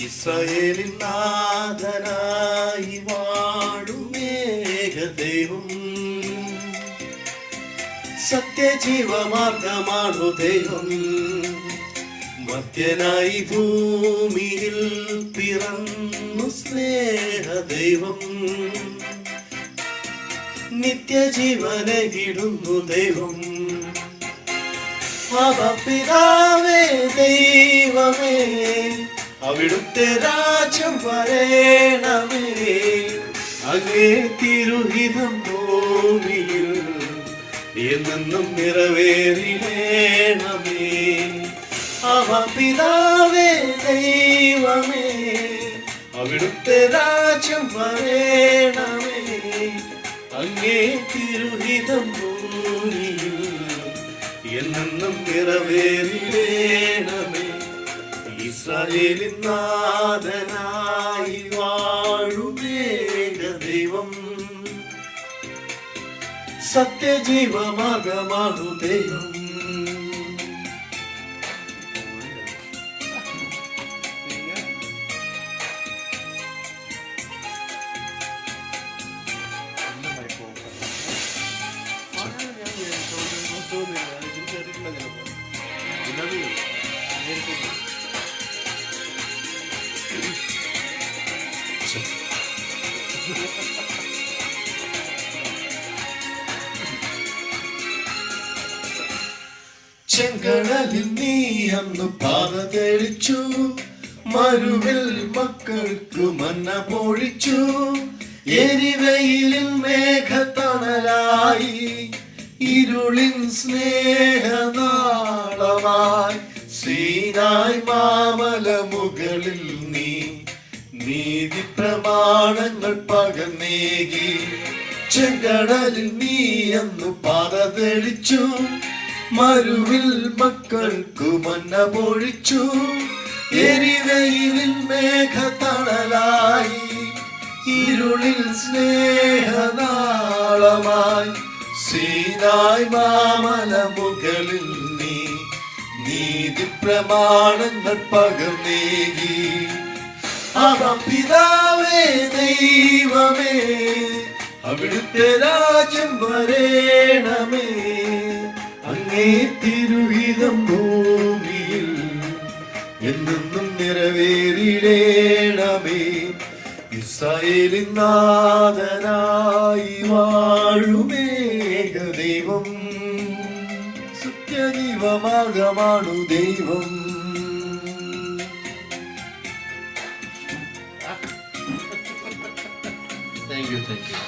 ഇസ്രായേലിൻ നാഥനായി വാഴുമേക ദൈവം, സത്യജീവമാർഗമാണു ദൈവം. മധ്യനായി ഭൂമിയിൽ പിറന്നു സ്നേഹ ദൈവം, നിത്യജീവനെ ഇടുന്നു ദൈവം. പിതാവേ ദൈവമേ, അവിടുത്തെ രാജ്യം വരേണമേ, അങ്ങേ തിരുഹിതം ഭൂമിയിൽ എന്നും നിറവേറിടേണമേ. പിതാവേ ദൈവമേ, അവിടുത്തെ രാജ്യം വരേണമേ, അങ്ങേ തിരുഹിതം ഭൂമിയിൽ എന്നും നിറവേറിടേണമേ. ഇസ്രായേലിൻ നാഥനായി വാഴുമേക ദൈവം, സത്യജീവമാർഗമാണു ദൈവം. ചെങ്കടലിൽ നീ അന്ന് പാത തെളിച്ചു, മരുവിൽ മക്കൾക്ക് മന്ന പൊഴിച്ചു. എരിവെയിലിൽ മേഘത്തണലായി, ഇരുളിൻ സ്നേഹനാളമായി, സീനായ് മാമല മുകളിൽ നീ നീതി പ്രമാണങ്ങൾ പകർന്നേകി. ചെങ്കടലിൽ നീ അന്ന് പാത തെളിച്ചു, മരുവിൽ മക്കൾക്കു മന്ന പൊഴിച്ചു. എരിവെയിലിൽ മേഘത്തണലായി, ഇരുളിൽ സ്നേഹനാളമായി, സീനായ് മാമല മുകളിൽ നീ നീതി പ്രമാണങ്ങൾ പകർന്നേകി. പിതാവേ ദൈവമേ, അവിടുത്തെ രാജ്യം വരേണമേ, അങ്ങേ തിരുഹിതം ഭൂമിയിൽ എന്നും നിറവേറിടേണമേ. ഇസ്രായേലിൻ നാഥനായി വാഴുമേക ദൈവം, സത്യജീവമാർഗമാണു ദൈവം. Thank you.